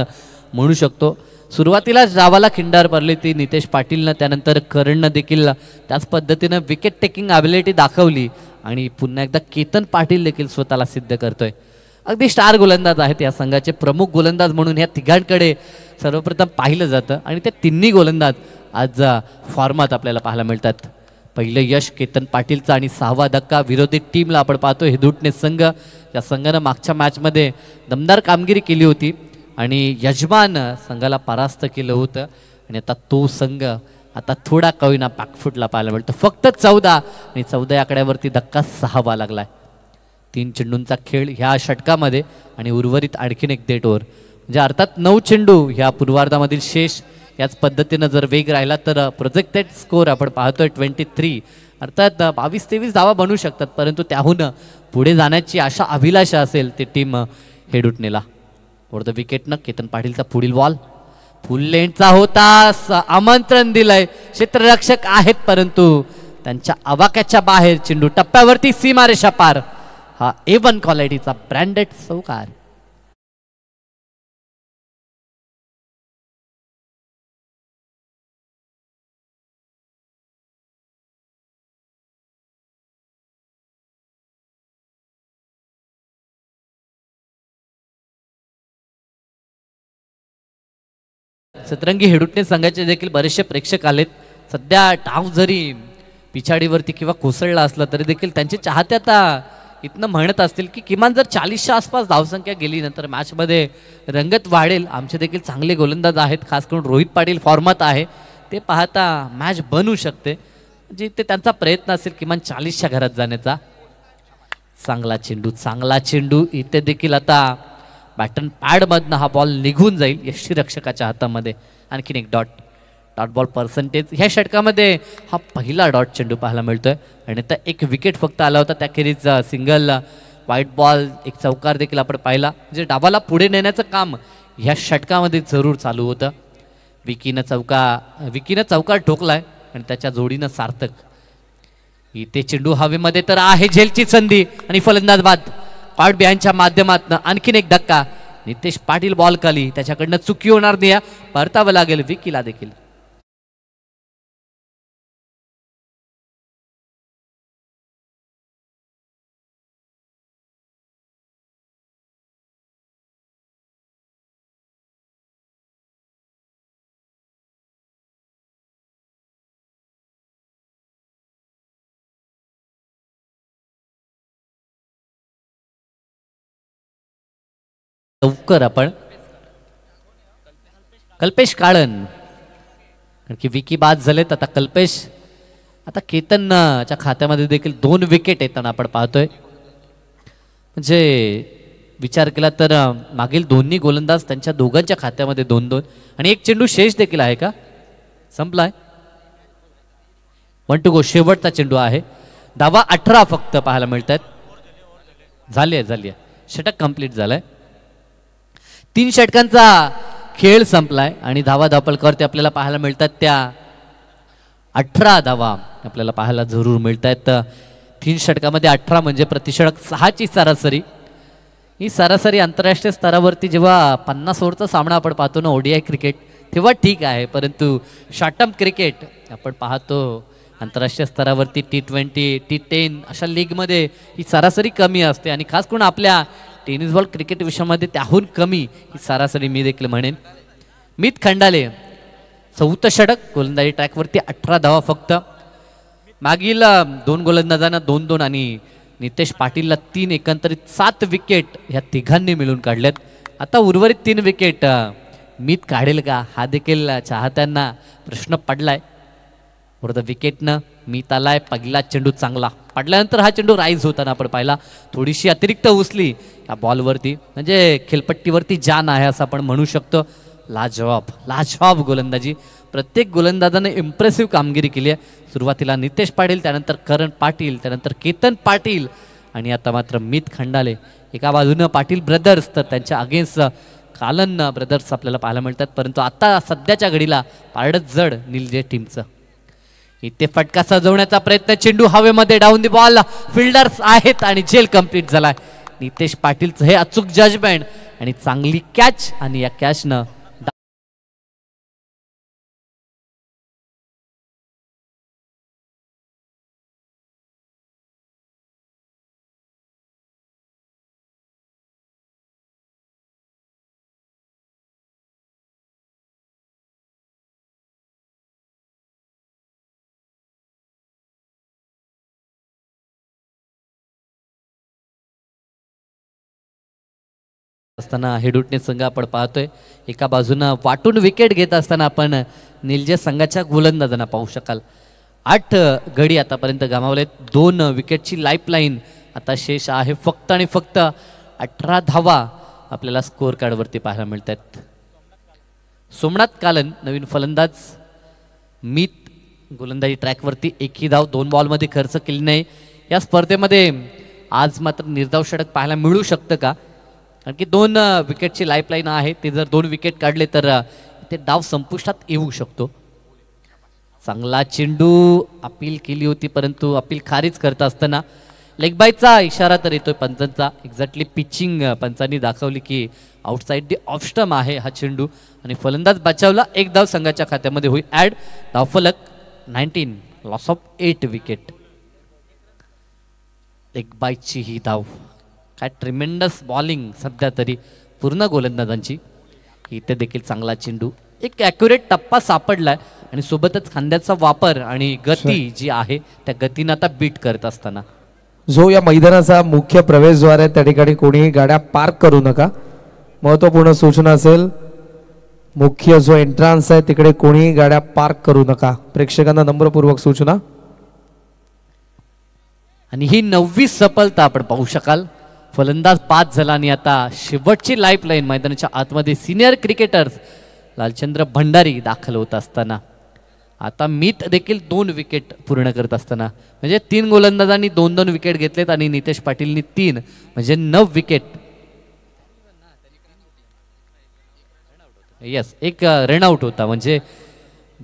म्हणू शकतो. सुरुवातीला डावाला खिंडार पडली ती नितेश पाटीलनं, त्यानंतर करणनं देखील त्याच पद्धतीनं विकेट टेकिंग ॲबिलिटी दाखवली आणि पुन्हा एकदा केतन पाटील देखील स्वतःला सिद्ध करतोय. अगदी स्टार गोलंदाज आहेत या संघाचे, प्रमुख गोलंदाज म्हणून या तिघांकडे सर्वप्रथम पाहिलं जातं आणि ते तिन्ही गोलंदाज आज फॉर्मात आपल्याला पाहायला मिळतात. पहिलं यश केतन पाटीलचा आणि 6वा धक्का विरोधी टीमला आपण पाहतो हेदुटणे संघ. या संघानं मागच्या मॅचमध्ये दमदार कामगिरी केली होती आणि यजमान संघाला परास्त केलं होतं आणि आता तो संघ आता थोडा कवीना बॅकफुटला पाहायला मिळतो. फक्त 14 आणि 14 या आकड्यावरती धक्का 6वा लागलाय. 3 चेंडूंचा खेळ ह्या षटकामध्ये आणि उर्वरित आणखीन एक डेट ओव्हर, म्हणजे अर्थात 9 चेंडू ह्या पूर्वार्धामधील शेष. याच पद्धतीनं जर वेग राहिला तर प्रोजेक्टेड स्कोर आपण पाहतोय 23, अर्थात 22-23 धावा बनवू शकतात परंतु त्याहून पुढे जाण्याची आशा अभिलाषा असेल ती टीम हेडुटणेला. वर द विकेटनं केतन पाटीलचा पुढील बॉल फुल लेंथचा होता, आमंत्रण दिलंय, क्षेत्ररक्षक आहेत परंतु त्यांच्या आवाक्याच्या बाहेर चेंडू टप्प्यावरती सीमारेषा पार. हा A1 क्वालिटीचा ब्रँडेड चौकार. सतरंगी हेडुटणे संघाचे देखील बरेचसे प्रेक्षक आलेत. सध्या डाव जरी पिछाडीवरती किंवा कोसळला असला तरी देखील त्यांचे चाहते आता इथनं म्हणत असतील की किमान जर 40च्या आसपास धावसंख्या गेली नंतर मॅचमध्ये रंगत वाढेल. आमचे देखील चांगले गोलंदाज आहेत, खास करून रोहित पाटील फॉर्मात आहे, ते पाहता मॅच बनवू शकते. म्हणजे ते त्यांचा प्रयत्न असेल किमान 40च्या घरात जाण्याचा. चांगला चेंडू इथे देखील आता बॅटन पॅडमधनं हा बॉल निघून जाईल यष्टीरक्षकाच्या हातामध्ये. आणखीन एक डॉट. डॉट बॉल पर्सेंटेज ह्या षटकामध्ये हा पहिला डॉट चेंडू पाहायला मिळतोय आणि आता एक विकेट फक्त आला होता, त्याखेरीज सिंगल व्हाईट बॉल एक चौकार देखील आपण पाहिला. म्हणजे डावाला पुढे नेण्याचं काम ह्या षटकामध्ये जरूर चालू होतं. विकीनं चौकार ठोकलाय आणि त्याच्या जोडीनं सार्थक. इथे चेंडू हवेमध्ये तर आहे झेलची संधी आणि फलंदाज बाद. कॉट बिहाइंडच्या माध्यमातून आणखीन एक धक्का. नितेश पाटील बॉल खाली, त्याच्याकडनं चुकी होणार नाही, परतावं लागेल विकीला देखील. लवकर आपण कल्पेश काळन, कारण की विकी बाद झालेत. आता कल्पेश, आता केतनच्या खात्यामध्ये देखील 2 विकेट येताना आपण पाहतोय. म्हणजे विचार केला तर मागील दोन्ही गोलंदाज त्यांच्या दोघांच्या खात्यामध्ये 2-2 आणि एक चेंडू शेष देखील आहे का, संपलाय. 1 to go शेवटचा चेंडू आहे. धावा 18 फक्त पाहायला मिळत आहेत. झाली षटक कंप्लीट झालाय. 3 षटकांचा खेळ संपलाय आणि धावा धापलकरते आपल्याला पाहायला मिळतात त्या 18 धावा आपल्याला पाहायला जरूर मिळत आहेत. 3 षटकामध्ये 18 म्हणजे प्रतिषटक 6ची सरासरी. ही सरासरी आंतरराष्ट्रीय स्तरावरती जेव्हा 50 ओव्हरचा सामना आपण पाहतो ना ODI क्रिकेट, तेव्हा ठीक आहे, परंतु शॉर्ट टर्म क्रिकेट आपण पाहतो आंतरराष्ट्रीय स्तरावरती T20 T10 अशा लीगमध्ये ही सरासरी कमी असते आणि खास करून आपल्या टेनिस बॉल क्रिकेट विषयामध्ये त्याहून कमी ही सरासरी मी देखील म्हणेन. मित खंडाले 4थं षटक, गोलंदाजी ट्रॅकवरती 18 धावा फक्त. मागील 2 गोलंदाजांना 2-2 आणि नितेश पाटीलला 3, एकंदरीत 7 विकेट ह्या तिघांनी मिळून काढल्यात. आता उर्वरित 3 विकेट मित काढेल का, हा देखील चाहत्यांना प्रश्न पडलाय. बरोबर विकेटनं मीत आलाय. पहिला चेंडू चांगला पडल्यानंतर हा चेंडू राईज होताना आपण पाहिला, थोडीशी अतिरिक्त उचली या बॉलवरती, म्हणजे खेळपट्टीवरती जान आहे असं आपण म्हणू शकतो. लाजवाब गोलंदाजी, प्रत्येक गोलंदाजाने इम्प्रेसिव्ह कामगिरी केली आहे. सुरुवातीला नितेश पाटील, त्यानंतर करण पाटील, त्यानंतर केतन पाटील आणि आता मात्र मित खंडाले. एका बाजूनं पाटील ब्रदर्स तर त्यांच्या अगेन्स्ट कालन ब्रदर्स आपल्याला पाहायला मिळतात. परंतु आता सध्याच्या घडीला पारडच जड निलजे टीमचं. इथे फटका सजवण्याचा प्रयत्न, चेंडू हवेमध्ये, डाऊन दी बॉल, फिल्डर्स आहेत आणि झेल कंप्लीट झालाय. नितेश पाटीलचं हे अचूक जजमेंट आणि चांगली कॅच आणि या कॅचनं असताना हेडुटणे संघ आपण पाहतोय. एका बाजूनं वाटून विकेट घेत असताना आपण निलजे संघाच्या गोलंदाजांना पाहू शकाल. 8 गडी आतापर्यंत गमावलेत. 2 विकेटची लाईफलाईन आता शेष आहे. फक्त आणि फक्त 18 धावा आपल्याला स्कोअर कार्डवरती पाहायला मिळतात. सोमनाथ कालन नवीन फलंदाज. मित गोलंदाजी ट्रॅकवरती एकही धाव 2 बॉलमध्ये खर्च केली नाही. या स्पर्धेमध्ये आज मात्र निर्धाव षटक पाहायला मिळू शकतं का, कारण की 2 विकेटची लाईफलाईन आहे. ते जर 2 विकेट काढले तर ते डाव संपुष्टात येऊ शकतो. चांगला चेंडू अपील केली होती, परंतु अपील खारीज करत असताना लेगबायचा इशारा तर येतोय पंचांचा. एक्झॅक्टली पिचिंग पंचांनी दाखवली की आउटसाईड दी ऑफ स्टंप आहे हा चेंडू आणि फलंदाज बचावला. 1 धाव संघाच्या खात्यामध्ये होईल ॲड. धावफलक 19, लॉस ऑफ 8 विकेट. लेगबायची ही धाव, काय ट्रिमेंडस बॉलिंग सध्या तरी पूर्ण गोलंदाजांची. इथे देखील चांगला चेंडू, एक ॲक्युरेट टप्पा सापडलाय आणि सोबतच खांद्याचा वापर आणि गती जी आहे त्या गतीनं आता बीट करत असताना जो या मैदानाचा मुख्य प्रवेशद्वार आहे त्या ठिकाणी कोणीही गाड्या पार्क करू नका. महत्त्वपूर्ण सूचना असेल, मुख्य जो एंट्रान्स आहे तिकडे कोणीही गाड्या पार्क करू नका. प्रेक्षकांना नम्रपूर्वक सूचना. आणि ही 9वी सफलता आपण पाहू शकाल. फलंदाज बाद झाला आणि आता शेवटची लाईफलाईन मैदानाच्या आतमध्ये सिनियर क्रिकेटर्स लालचंद्र भंडारी दाखल होत असताना आता मीत देखील 2 विकेट पूर्ण करत असताना म्हणजे 3 गोलंदाजांनी 2-2 विकेट घेतलेत आणि नितेश पाटीलनी 3 म्हणजे 9 विकेट. यस, एक रनआउट होता म्हणजे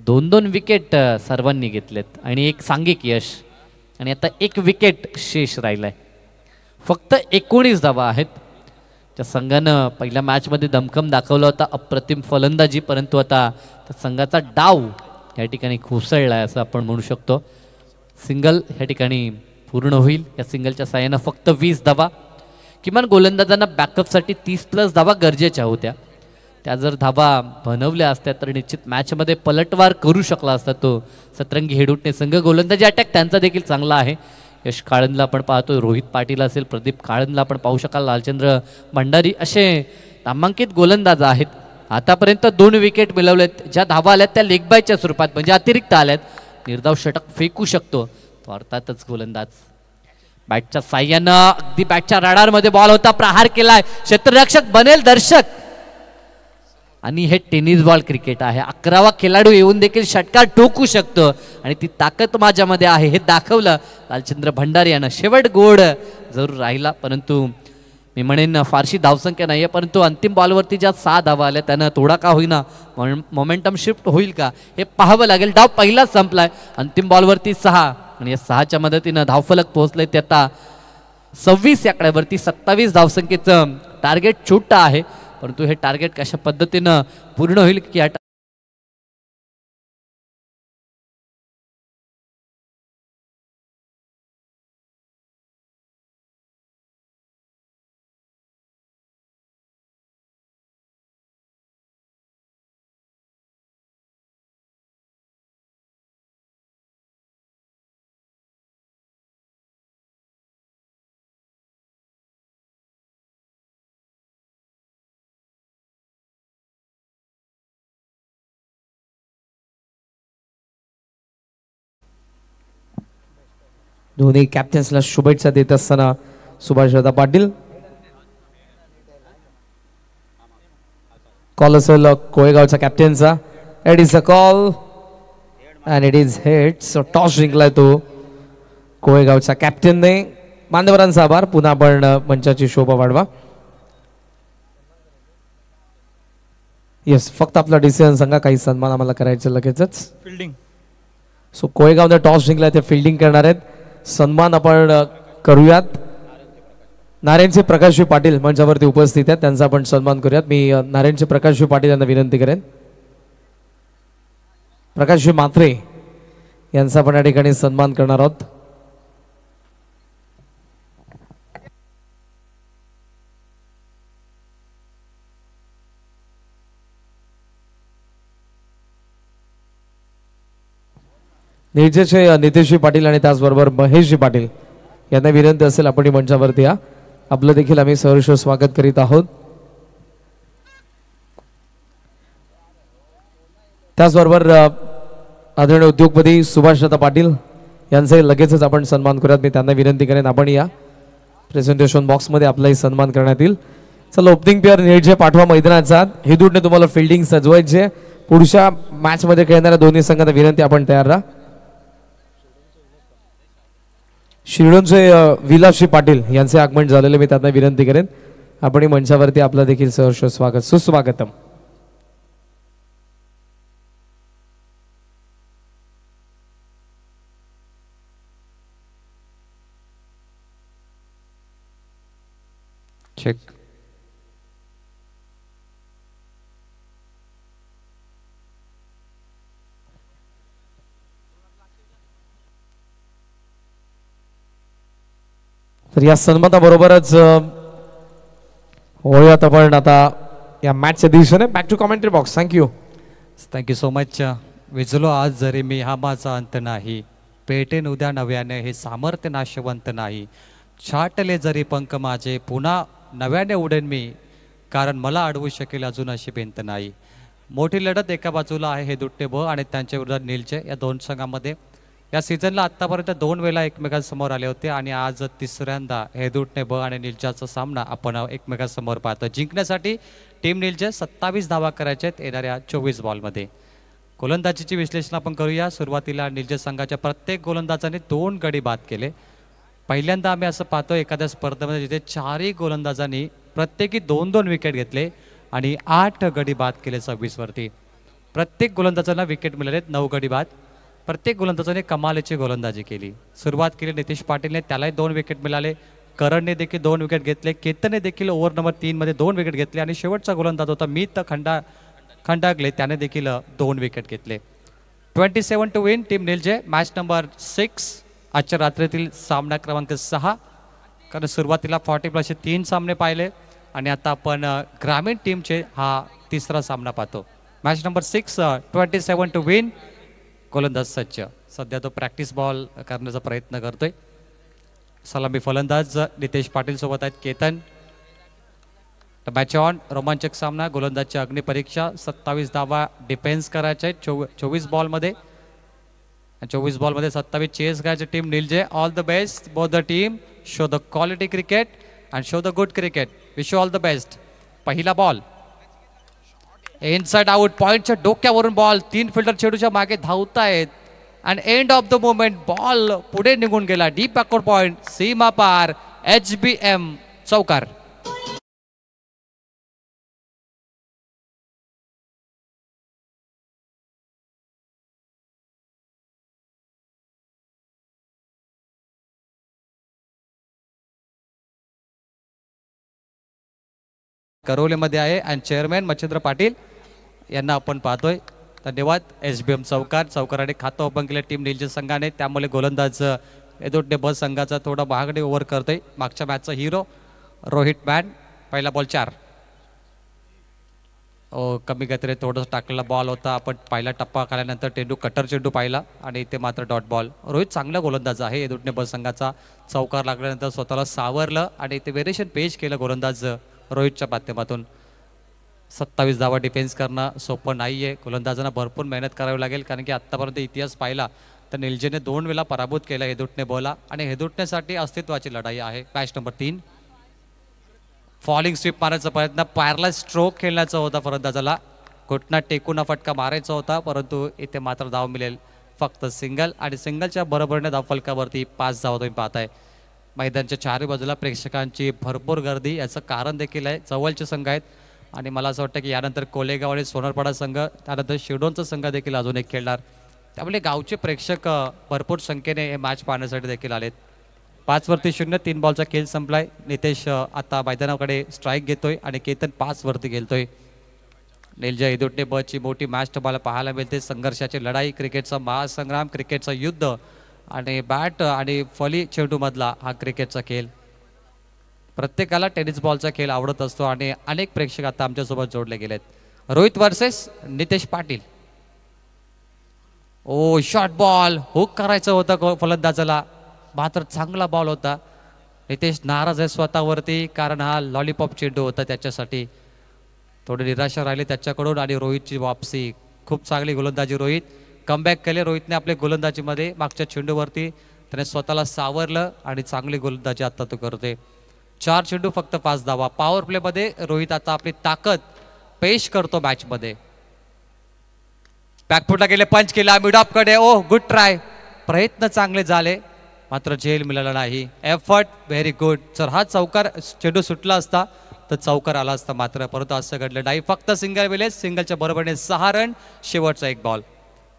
2-2 विकेट सर्वांनी घेतलेत आणि एक सांघिक यश आणि आता 1 विकेट शेष राहिलाय. फक्त 19 धावा आहेत. त्या संघानं पहिल्या मॅचमध्ये दमखम दाखवला होता, अप्रतिम फलंदाजी, परंतु आता त्या संघाचा डाव या ठिकाणी कोसळला आहे असं आपण म्हणू शकतो. सिंगल या ठिकाणी पूर्ण होईल. या सिंगलच्या साहाय्यानं फक्त 20 धावा. किमान गोलंदाजांना बॅकअपसाठी 30+ धावा गरजेच्या होत्या. त्या जर धावा बनवल्या असत्या तर निश्चित मॅचमध्ये पलटवार करू शकला असता तो सतरंगी हेडूटणे संघ. गोलंदाजी अटॅक त्यांचा देखील चांगला आहे. यश काळंदला आपण पाहतोय, रोहित पाटील असेल, प्रदीप काळंदला आपण पाहू शकाल, लालचंद्र भंडारी असे नामांकित गोलंदाज आहेत. आतापर्यंत 2 विकेट मिळवलेत. ज्या धावा आल्यात त्या लेगबायच्या स्वरूपात म्हणजे अतिरिक्त आल्यात. निर्धाव षटक फेकू शकतो तो अर्थातच गोलंदाज. बॅटच्या साह्यानं अगदी बॅटच्या रडारमध्ये बॉल होता, प्रहार केलाय, क्षेत्ररक्षक बनेल दर्शक. आणि हे टेनिस बॉल क्रिकेट आहे. 11वा खेळाडू येऊन देखील षटकार ठोकू शकतो आणि ती ताकद माझ्यामध्ये आहे हे दाखवलं लालचंद्र भंडारी यानं. शेवट गोड जरूर राहिला, परंतु मी म्हणेन फारशी धावसंख्या नाही आहे, परंतु अंतिम बॉलवरती ज्या 6 धावा आल्या त्यानं थोडा का होईना मोमेंटम शिफ्ट होईल का हे पाहावं लागेल. डाव पहिलाच संपलाय. अंतिम बॉलवरती 6 आणि या 6च्या मदतीनं धावफलक पोहोचले ते आता 26 या आकड्यावरती. 27 धावसंख्येचं टार्गेट छोटं आहे, परंतु हे टार्गेट कशा पद्धतीनं पूर्ण होईल की दोन्ही कॅप्टन्सला शुभेच्छा देत असताना सुभाषदादा पाटील. कॉल असेल कोळेगावचा कॅप्टनचा. It is a call and it is hit. So toss जिंकलाय तो कोळेगावच्या कॅप्टनने. मान्यवरांचा आभार. पुन्हा आपण मंचाची शोभा वाढवा. येस, फक्त आपला डिसिजन सांगा. काही सन्मान आम्हाला करायचं लगेचच. फिल्डिंग. सो कोळेगावने टॉस जिंकलाय, ते फिल्डिंग करणार आहेत. सन्मान आपण करूयात. नारायणचे प्रकाशजी पाटील मंचावरती उपस्थित आहेत, त्यांचा आपण सन्मान करूयात. मी नारायणचे प्रकाशजी पाटील यांना विनंती करेन. प्रकाशजी म्हात्रे यांचा आपण या ठिकाणी सन्मान करणार आहोत. निळजेचे नितेशजी पाटील आणि त्याचबरोबर महेशजी पाटील यांना विनंती असेल आपण मंचावरती या. आपलं देखील आम्ही सहर्ष स्वागत करीत आहोत. त्याचबरोबर आदरणीय उद्योगपती सुभाषदादा पाटील यांचे लगेचच आपण सन्मान करूयात. मी त्यांना विनंती करेन आपण या प्रेझेंटेशन बॉक्समध्ये आपलाही सन्मान करण्यात येईल. चला, ओपनिंग प्लेअर निळजे पाठवा मैदानाचा. हेदूटने तुम्हाला फिल्डिंग सजवायचे. पुढच्या मॅचमध्ये खेळणाऱ्या दोन्ही संघांना विनंती आपण तयार राहा. शिरडोनचे विलासजी पाटील यांचे आगमन झालेले, मी त्यांना विनंती करेन आपण मंचावरती आपलं देखील सहर्ष स्वागत, सुस्वागतम. चेक. तर या सन्मानाबरोबरच होऊयात आपण आता या मॅचच्या दिवशीने. Back to commentary box. Thank you so much. विजलो आज जरी मी हा माझा अंत नाही, पेटेन उद्या नव्याने हे सामर्थ्य नाशवंत नाही. छाटले जरी पंख माझे पुन्हा नव्याने उडेन मी, कारण मला अडवू शकेल अजून अशी भिंत नाही. मोठी लढत एका बाजूला आहे हेदूटणे ब आणि त्यांच्या विरोधात निळजे. या दोन संघांमध्ये या सीझनला आत्तापर्यंत 2 वेळा एकमेकांसमोर आले होते आणि आज तिसऱ्यांदा हेदूटणे ब आणि निळजाचा सामना आपण एकमेकांसमोर पाहतो. जिंकण्यासाठी टीम निळजे 27 धावा करायच्या आहेत येणाऱ्या 24 बॉलमध्ये. गोलंदाजीची विश्लेषण आपण करूया. सुरुवातीला निलजे संघाच्या प्रत्येक गोलंदाजाने 2 गडी बाद केले. पहिल्यांदा आम्ही असं पाहतो एखाद्या स्पर्धेमध्ये जिथे 4ही गोलंदाजांनी प्रत्येकी 2-2 विकेट घेतले आणि 8 गडी बाद केले 26 वरती. प्रत्येक गोलंदाजांना विकेट मिळाले 9 गडी बाद. प्रत्येक गोलंदाजाने कमालीची गोलंदाजी केली. सुरुवात केली नितेश पाटीलने, त्यालाही 2 विकेट मिळाले. करणने देखील 2 विकेट घेतले. केतनने देखील ओव्हर नंबर 3 मध्ये 2 विकेट घेतले आणि शेवटचा गोलंदाज होता मीत खंडागले, त्याने देखील 2 विकेट घेतले. 27 to win team Nilje. Match number 6 आजच्या रात्रीतील सामना क्रमांक 6. कारण सुरुवातीला 40+ 3 सामने पाहिले आणि आता आपण ग्रामीण टीमचे हा तिसरा सामना पाहतो. Match number 6 27 to win. गोलंदाज सज्ज, सध्या तो प्रॅक्टिस बॉल करण्याचा प्रयत्न करतोय. सलामी फलंदाज नितेश पाटील सोबत आहेत केतन. Match on. रोमांचक सामना. गोलंदाजची अग्निपरीक्षा. 27 धावा डिफेन्स करायचे आहेत 24 बॉलमध्ये. 24 बॉलमध्ये 27 चेस करायचे team Nilje. All the best both the team. Show the quality cricket and show the good cricket. Wish you all the best. पहिला बॉल इनसाइड आउट. पॉइंटच्या डोक्यावरून बॉल. 3 फिल्डर चेंडूच्या मागे धावतायत आणि end of the moment ball पुढे निघून गेला. Deep backward point. सीमा पार. HBM चौकार. करवलेमध्ये आहे आणि चेअरमॅन मच्छिंद्र पाटील यांना आपण पाहतोय. धन्यवाद. HBM चौकाराने खातं ओपन केलं टीम निलजे संघाने. त्यामुळे गोलंदाज एदोटे ब संघाचा थोडा महागडे ओव्हर करतोय. मागच्या मॅचचा हिरो रोहित मॅन. पहिला बॉल 4. कमी गतीने थोडंसं टाकलेला बॉल होता. आपण पहिला टप्पा खाल्यानंतर कटर चेंडू पाहिला आणि इथे मात्र डॉट बॉल. रोहित चांगला गोलंदाज आहे. एदोटे ब संघाचा चौकार लागल्यानंतर स्वतःला सावरलं आणि इथे व्हेरिएशन पेश केलं गोलंदाज रोहितच्या माध्यमातून. 27 धावा डिफेन्स करणं सोपं नाही आहे. गोलंदाजांना भरपूर मेहनत करावी लागेल कारण की आत्तापर्यंत इतिहास पाहिला तर निलजेने 2 वेळा पराभूत केला हेदुटणे बॉला आणि हेदुटण्यासाठी अस्तित्वाची लढाई आहे. Match number 3. फॉलिंग स्वीप मारायचा प्रयत्न. पायरला स्ट्रोक खेळण्याचा होता फलंदाजाला. घुटना टेकून फटका मारायचा होता परंतु इथे मात्र धाव मिळेल फक्त सिंगल आणि सिंगलच्या बरोबरीने धाव फलकावरती 5 धावा तुम्ही पाहताय. मैदानच्या 4ही बाजूला प्रेक्षकांची भरपूर गर्दी. याचं कारण देखील आहे जवळचे संघ आहेत आणि मला असं वाटतं की यानंतर कोलेगाव आणि सोनरपाडा संघ, त्यानंतर शिरडोनचा संघ देखील अजून एक खेळणार. त्यामुळे गावचे प्रेक्षक भरपूर संख्येने हे मॅच पाहण्यासाठी देखील आलेत. 5 वरती 0. 3 बॉलचा खेळ संपलाय. नितेश आता मैदानाकडे स्ट्राईक घेतोय आणि केतन 5 वरती खेळतोय. निलजे एदोटे बची मोठी मॅच तुम्हाला पाहायला मिळते. संघर्षाची लढाई, क्रिकेटचा महासंग्राम, क्रिकेटचा युद्ध आणि बॅट आणि फली चेंडूमधला हा क्रिकेटचा खेळ. प्रत्येकाला टेनिस बॉलचा खेळ आवडत असतो आणि अनेक प्रेक्षक आता आमच्यासोबत जोडले गेलेत. Rohit versus Nitesh Patil. Short ball. Hook करायचं होतं फलंदाजाला मात्र चांगला बॉल होता. नितेश नाराज आहे स्वतःवरती कारण हा लॉलीपॉप चेंडू होता त्याच्यासाठी. थोडी निराशा राहिली त्याच्याकडून आणि रोहितची वापसी. खूप चांगली गोलंदाजी रोहित. कमबॅक केले रोहितने आपल्या गोलंदाजीमध्ये. मागच्या चेंडूवरती त्याने स्वतःला सावरलं आणि चांगली गोलंदाजी आता तो करते. 4 चेंडू फक्त 5 धावा. पॉवर प्लेमध्ये रोहित आता आपली ताकद पेश करतो मॅचमध्ये. बॅकफुटला गेले, पंच केला मिड ऑफ कडे. Good try. प्रयत्न चांगले झाले मात्र झेल मिळाला नाही. Effort very good. जर हा चौकार चेंडू सुटला असता तर चौकार आला असता मात्र परंतु असं घडलं नाही. फक्त सिंगल विलेज. सिंगलच्या बरोबरीने 6 रन. शेवटचा 1 बॉल.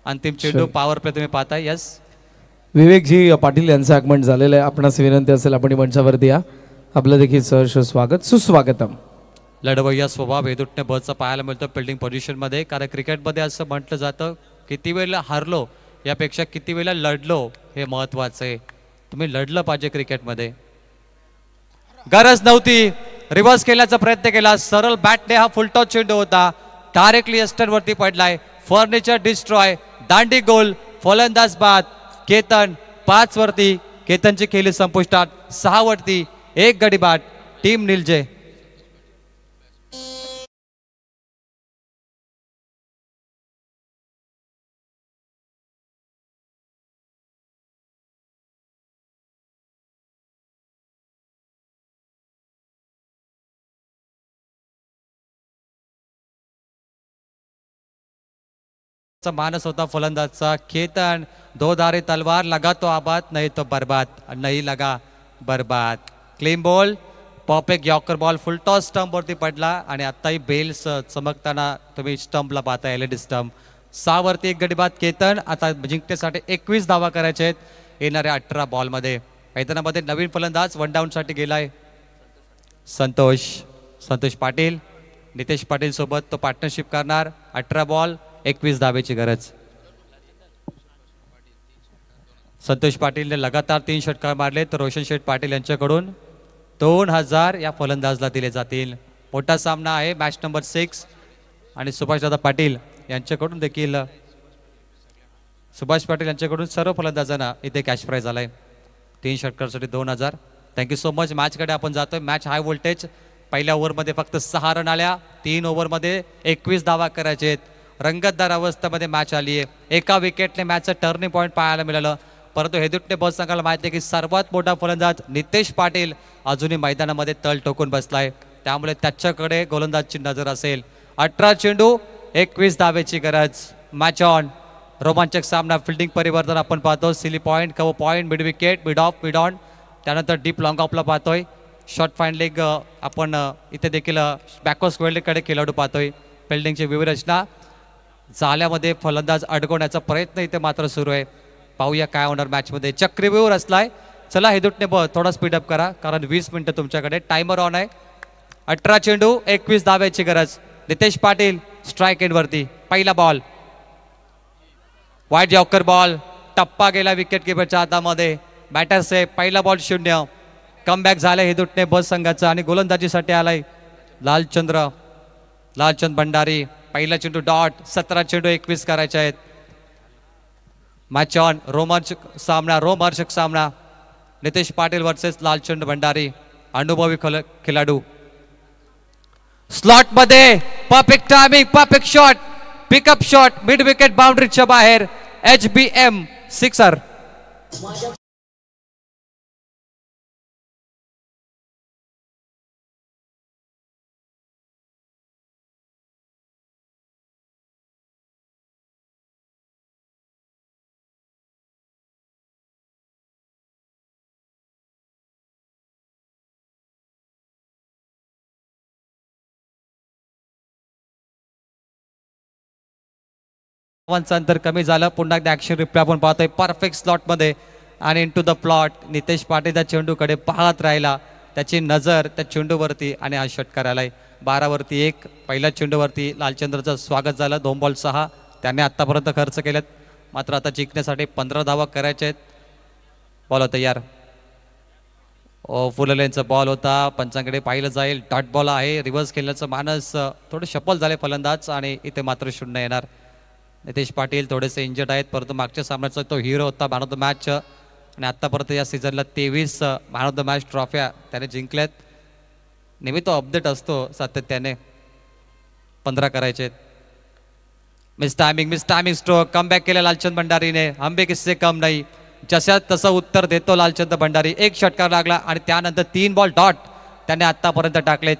अंतिम चेंडू पॉवर प्ले तुम्ही पाहताय. यस विवेकजी पाटील यांचं आगमन झालेलं आहे. आपणास विनंती असेल आपण मंचावरती या. आपलं देखील सहर्ष स्वागत, सुस्वागतम. लढवय्या स्वभाव हेदुटणे बचा पाहायला मिळतो फिल्डिंग पोझिशनमध्ये. कारण क्रिकेटमध्ये असं म्हटलं जातं किती वेळेला हारलो यापेक्षा किती वेळेला लढलो हे महत्वाचं आहे. तुम्ही लढलं पाहिजे क्रिकेटमध्ये. गरज नव्हती. रिव्हर्स केल्याचा प्रयत्न केला. सरळ बॅटने हा फुलटॉस चेंडू होता. डायरेक्टली एस्टनवरती पडलाय. Furniture destroy. दांडी गोल. फलंदाज बाद. केतन 5 वरती. केतनची खेळी संपुष्टात. 6 वरती 1 गडी बाद. टीम निलजे. विकेटचा मानस होता फलंदाजचा. केतन दो धारी तलवार, लगा तो आबाद नाही तो बर्बाद, नाही लगा बर्बाद. क्लीन बॉल, पॉपेक yorker ball full toss stump वरती पडला आणि आताही बेल्स चमकताना तुम्ही स्टंपला पाहता, एलईडी स्टंप. 6 वरती 1 गडी बाद केतन. आता जिंकण्यासाठी 21 धावा करायचे आहेत येणाऱ्या 18 बॉलमध्ये. मैदानामध्ये नवीन फलंदाज वन डाऊन साठी गेलाय संतोष पाटील. नितेश पाटील सोबत तो पार्टनरशिप करणार. 18 बॉल 21 धावेची गरज. संतोष पाटीलने लगातार 3 षटकार मारले तर रोशन शेठ पाटील यांच्याकडून 2000 या फलंदाजला दिले जातील. मोठा सामना आहे मॅच नंबर 6 आणि सुभाषदादा पाटील यांच्याकडून देखील सर्व फलंदाजांना इथे कॅश प्राइज आलाय. 3 षटकारासाठी 2000. Thank you so much. मॅचकडे आपण जातोय. Match high voltage. पहिल्या ओव्हरमध्ये फक्त 6 रन आल्या. 3 ओव्हरमध्ये 21 धावा करायचे आहेत. रंगतदार अवस्थेमध्ये मॅच आली आहे. एका विकेटने मॅचचं टर्निंग पॉईंट पाहायला मिळालं. परंतु हेदुट्टे बस सांगायला माहिती आहे की सर्वात मोठा फलंदाज नितेश पाटील अजूनही मैदानामध्ये तळ ठोकून बसलाय, त्यामुळे त्याच्याकडे गोलंदाजची नजर असेल. 18 चेंडू 21 धावेची गरज. Match on. रोमांचक सामना. फिल्डिंग परिवर्तन आपण पाहतो. Silly point, cover point, mid wicket, mid of, mid on, त्यानंतर डीप लॉंग ऑफला पाहतोय. शॉर्ट फाईन लेग आपण इथे देखील बॅकवर्ड स्क्वेअर लेगकडे खेळाडू पाहतोय. फिल्डिंगची व्यूहरचना. जाल्यामध्ये फलंदाज अडकवण्याचा प्रयत्न इथे मात्र सुरू आहे. पाहूया काय होणार मॅचमध्ये. चक्रव्यूह असलाय. चला हेदुटने थोडा स्पीडअप करा कारण 20 मिनिटं तुमच्याकडे. टायमर ऑन आहे. 18 चेंडू 21 धाव्याची गरज. नितेश पाटील स्ट्राईक एंडवरती. पहिला बॉल वाईट यॉर्कर बॉल. टप्पा गेला विकेट किपरच्या हातामध्ये. Batter safe. पहिला बॉल 0. कमबॅक झालं हेदुटने बस संघाचा आणि गोलंदाजीसाठी आलाय लालचंद भंडारी. पहिला चेंडू डॉट. 17 चेंडू 21 करायचे आहेत. Match on. रोमांचक सामना. नितेश पाटील वर्सेस लालचंद भंडारी. अनुभवी खेळाडू. स्लॉट मध्ये perfect timing, perfect shot, pickup shot, mid wicket बाउंड्रीच्या बाहेर. HBM sixer. अंतर कमी झालं. पुन्हा एकदा ऍक्शन रिप्ले आपण पाहतोय. परफेक्ट स्लॉट मध्ये आणि into the plot. Nitesh Patil त्या चेंडूकडे पाहत राहिला. त्याची नजर त्या चेंडूवरती आणि हा षटकार आलाय. 12 वरती 1. पहिल्या चेंडूवरती लालचंद्रचं स्वागत झालं. 2 बॉल 6 त्याने आतापर्यंत खर्च केलेत. मात्र आता जिंकण्यासाठी 15 धावा करायचे आहेत. बॉल तयार. फुललेंचा बॉल होता. पंचांकडे पाहिलं जाईल. डॉट बॉल आहे. रिव्हर्स खेळण्याचं मानस थोडं शफल झाले फलंदाज आणि इथे मात्र 0 येणार. नितेश पाटील थोडेसे इंजर्ड आहेत परंतु मागच्या सामन्याचा तो हिरो होता मॅन ऑफ द मॅच आणि आत्तापर्यंत या सीझनला 23 मॅन ऑफ द मॅच ट्रॉफ्या त्याने जिंकल्यात. नेहमी तो अपडेट असतो सातत्याने. 15 करायचे आहेत. Miss timing stroke. कमबॅक केलं लालचंद भंडारीने. हम भी किससे कम नाही. जशा तसं उत्तर देतो लालचंद भंडारी. 1 षटकार लागला आणि त्यानंतर 3 बॉल डॉट त्याने आत्तापर्यंत टाकलेत.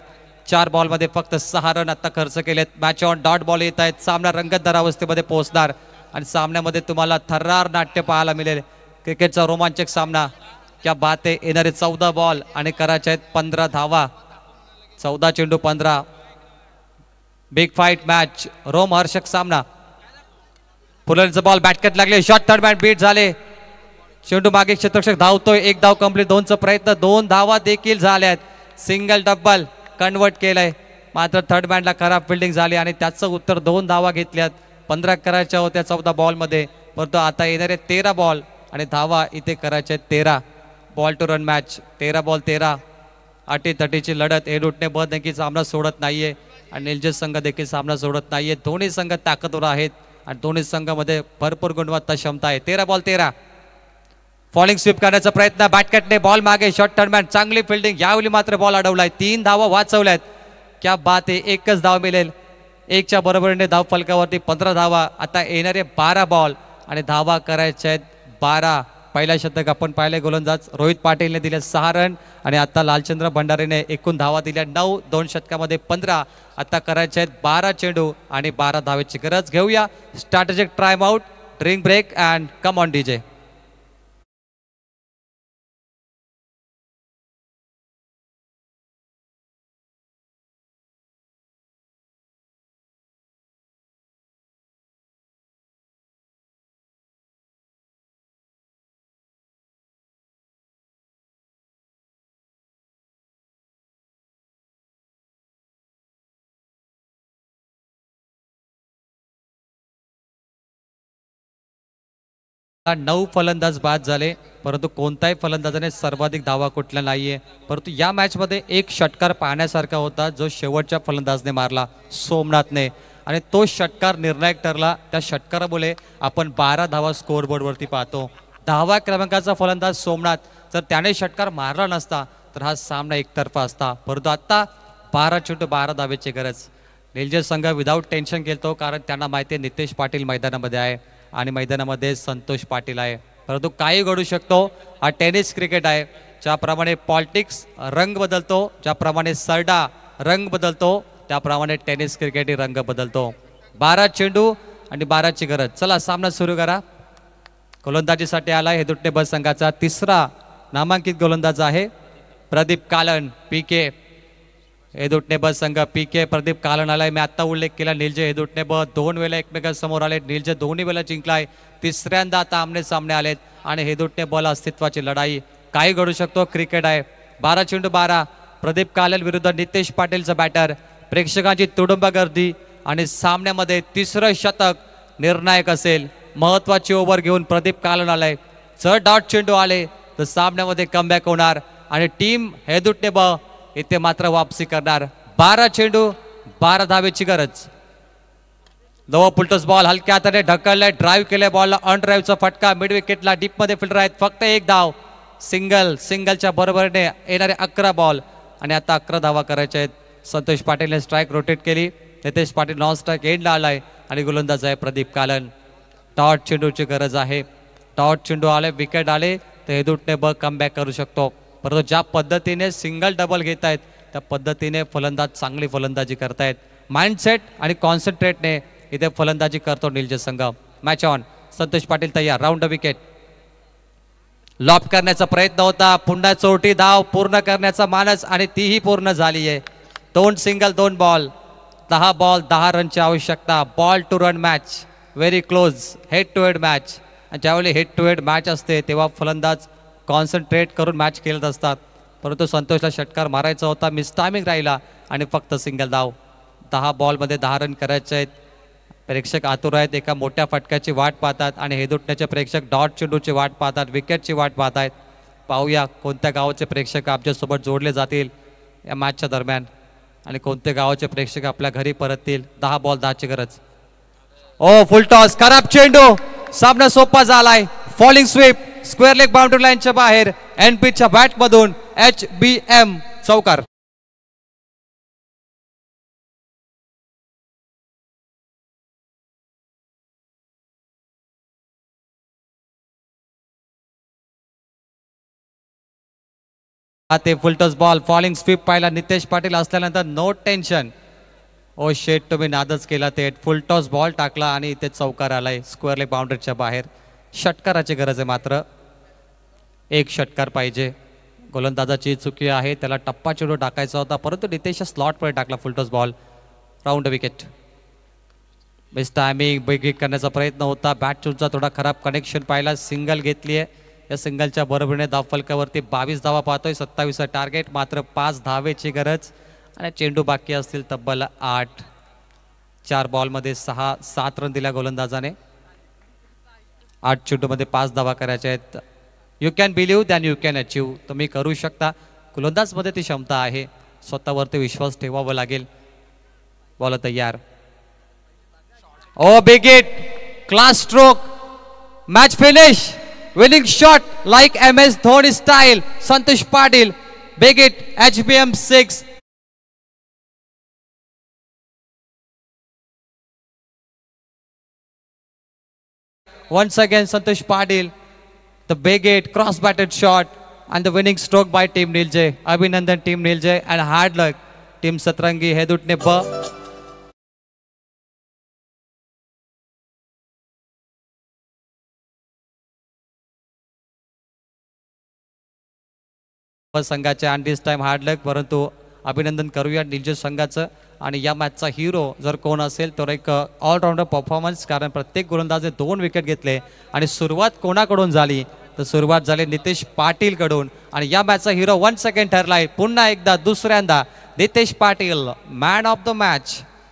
4 बॉलमध्ये फक्त 6 रन आता खर्च केलेत. Match on. डॉट बॉल येत आहेत. सामना रंगतदार अवस्थेमध्ये पोहोचणार आणि सामन्यामध्ये तुम्हाला थर्रार नाट्य पाहायला मिळेल. क्रिकेटचा रोमांचक सामना. क्या बात आहे. येणारे 14 बॉल आणि करायचे आहेत 15 धावा. 14 चेंडू 15. Big fight match. रोमहर्षक सामना. फुलरचं बॉल बॅटकट लागले. शॉर्ट थर्ड बॅट बीट झाले. चेंडू मागे क्षेत्ररक्षक धावतोय. 1 धाव कंप्लीट. 2चा प्रयत्न. 2 धावा देखील झाल्यात. सिंगल डबल कन्वर्ट केलंय. मात्र थर्ड बॅटला खराब फिल्डिंग झाली आणि त्याचं उत्तर 2 धावा घेतल्यात. 15 करायच्या होत्या 14 बॉलमध्ये परंतु आता येणारे 13 बॉल आणि धावा इथे करायचे 13. Ball to run match. 13 ball 13. अटीतटीची लढत. हेडुटने बद देखील सामना सोडत नाहीये आणि निलजित संघ देखील सामना सोडत नाहीये. दोन्ही संघ ताकदवर आहेत आणि दोन्ही संघामध्ये भरपूर गुणवत्ता क्षमता आहे. 13 बॉल 13. फॉलिंग स्वीप करण्याचा प्रयत्न. बॅटकटने बॉल मागे. शॉर्ट टर्नमॅन. चांगली फिल्डिंग. यावेळी मात्र बॉल अडवलाय. 3 धावा वाचवल्यात. क्या बात आहे. 1च धाव मिळेल. 1च्या बरोबरीने धाव फलकावरती 15 धावा. आता येणारे 12 बॉल आणि धावा करायच्या आहेत 12. पहिला शतक आपण पाहिले गोलंदाज रोहित पाटीलने दिले 6 रन आणि आता लालचंद्र भंडारीने एकूण धावा दिल्या 9, 2 षटकामध्ये 15. आता करायचे आहेत 12 चेंडू आणि 12 धावेची गरज. घेऊया strategic time out, drink break and come on DJ. नऊ फलंदाज बाद झाले, परंतु कोणताही फलंदाजाने सर्वाधिक धावा कुठल्या नाहीये. परंतु या मॅचमध्ये एक षटकार पाहण्यासारखा होता जो शेवटच्या फलंदाजने मारला सोमनाथने, आणि तो षटकार निर्णायक ठरला. त्या षटकारामुळे आपण 12 धावा स्कोअरबोर्डवरती पाहतो. 10व्या क्रमांकाचा फलंदाज सोमनाथ, जर त्याने षटकार मारला नसता तर हा सामना एकतर्फा असता. परंतु आता 12 चेंडू 12 धावेची गरज. निलजे संघ विदाऊट टेन्शन खेळतो, कारण त्यांना माहिती आहे नितेश पाटील मैदानामध्ये आहे आणि मैदानामध्ये संतोष पाटील आहे. परंतु काही घडू शकतो. हा टेनिस क्रिकेट आहे. ज्याप्रमाणे पॉलिटिक्स रंग बदलतो, ज्याप्रमाणे सरडा रंग बदलतो, त्याप्रमाणे टेनिस क्रिकेट रंग बदलतो. 12 चेंडू आणि 12ची गरज. चला सामना सुरू करा. गोलंदाजीसाठी आला हेदुटणे ब संघाचा तिसरा नामांकित गोलंदाज आहे प्रदीप कालन, पीके. हेदुटणे ब संघ पीके, प्रदीप कालन आलाय. मी आता उल्लेख केला निलजे हेदुटणे ब 2 वेळा एकमेकांसमोर आले. निलजे दोन्ही वेळा जिंकलाय. तिसऱ्यांदा आता आमने सामने आलेत आणि हेदुटणे बल अस्तित्वाची लढाई. काही घडू शकतो. क्रिकेट आहे. 12 चेंडू 12. प्रदीप कालन विरुद्ध नितेश पाटीलचा बॅटर. प्रेक्षकांची तुडुंब गर्दी आणि सामन्यामध्ये तिसरं शतक निर्णायक असेल. महत्वाची ओव्हर घेऊन प्रदीप कालन आलाय. जर डॉट चेंडू आले तर सामन्यामध्ये कमबॅक होणार आणि टीम हेदुटणे ब इथे मात्र वापसी करणार. 12 चेंडू 12 धावेची गरज. लो पुलटोस बॉल हलक्या हाताने ढकललाय, ड्राईव्ह केले बॉलला. ऑन ड्राईव्हचा फटका. मिड विकेटला डीपमध्ये फिल्डर आहेत. फक्त एक धाव. सिंगलच्या बरोबरीने येणारे 11 बॉल आणि आता 11 धावा करायच्या आहेत. संतोष पाटीलने स्ट्राईक रोटेट केली. नितेश पाटील नॉन स्ट्राईक एंडला आलाय आणि गोलंदाज आहे प्रदीप कालन. डॉट चेंडूची गरज आहे. डॉट चेंडू आले, विकेट आले तर हेदुटणे ब कमबॅक करू शकतो. परंतु ज्या पद्धतीने सिंगल डबल घेत आहेत त्या पद्धतीने फलंदाज चांगली फलंदाजी करतायत. माइंडसेट आणि कॉन्सन्ट्रेटने इथे फलंदाजी करतो निलजे संघ. Match on. संतोष पाटील तयार. Round wicket. लॉप करण्याचा प्रयत्न होता. पुन्हा चौथी धाव पूर्ण करण्याचा मानस आणि तीही पूर्ण झाली आहे. 2 सिंगल 2 बॉल. 10 बॉल 10 रनची आवश्यकता. Ball to run match. Very close. Head to head match. आणि ज्यावेळी हेड टू हेड मॅच असते तेव्हा फलंदाज कॉन्सन्ट्रेट करून मॅच खेळत असतात. परंतु संतोषला षटकार मारायचा होता. मिस टायमिंग राहिला आणि फक्त सिंगल धाव. 10 बॉलमध्ये 10 रन करायचे आहेत. प्रेक्षक आतुर आहेत. एका मोठ्या फटक्याची वाट पाहतात आणि हेदुटण्याचे प्रेक्षक डॉट चेंडूची वाट पाहतात, विकेटची वाट पाहत आहेत. पाहूया कोणत्या गावाचे प्रेक्षक आमच्यासोबत जोडले जातील या मॅचच्या दरम्यान आणि कोणत्या गावाचे प्रेक्षक आपल्या घरी परततील. 10 बॉल 10ची गरज. Oh full toss. खराब चेंडू. सामना सोपा झालाय. Falling sweep. Square leg boundary लाईनच्या बाहेर. एनपीच्या बॅटमधून HBM चौकार. ते फुलटॉस बॉल. फॉलिंग स्वीप पाहिला नितेश पाटील असल्यानंतर नो टेन्शन. ओ शेट तुम्ही नादच केला. ते फुलटॉस बॉल टाकला आणि इथे चौकार आलाय स्क्वेअर लेग बाउंड्रीच्या बाहेर. षटकाराची गरज आहे. मात्र एक षटकार पाहिजे. गोलंदाजाची चुकी आहे. त्याला टप्पा चेंडू टाकायचा होता परंतु नितेशच्या स्लॉटवर टाकला full toss ball. Round wicket. Best timing. Big hit करण्याचा प्रयत्न होता. बॅट चूनचा थोडा खराब कनेक्शन पाहिला. सिंगल घेतली आहे. या सिंगलच्या बरोबरीने धावफलकावरती 22 धावा पाहतोय. 27 टार्गेट. मात्र 5 धावेची गरज आणि चेंडू बाकी असतील तब्बल 8. 4 बॉलमध्ये 7 रन दिल्या गोलंदाजाने. 8 चेंडूमध्ये 5 धावा करायच्या आहेत. You can believe than you can achieve. तुम्ही करू शकता. गोलंदाजमध्ये ती क्षमता आहे. स्वतःवरती विश्वास ठेवावा लागेल. बॉल तयार. Oh big hit. Class stroke. Match finish. Winning shot like MS Dhoni style. Santosh Patil. Big hit. HBM 6. Once again Santosh Patil. The big hit, cross-batted shot, and the winning stroke by Team Niljay. Abhinandan Team Niljay, and hard luck Team Satrangi. हे दुटने ब संघाचे अँड दिस टाइम हार्ड लक. परंतु अभिनंदन करूया निलजय संघाचं. आणि या मॅचचा हिरो जर कोण असेल तर एक ऑलराऊंडर परफॉर्मन्स, कारण प्रत्येक गोलंदाजने 2 विकेट घेतले. आणि सुरुवात कोणाकडून झाली तर सुरुवात झाली नितेश पाटील कडून. आणि या मॅचचा हिरो 1 सेकंड ठरलाय पुन्हा एकदा दुसऱ्यांदा Nitesh Patil, man of the match.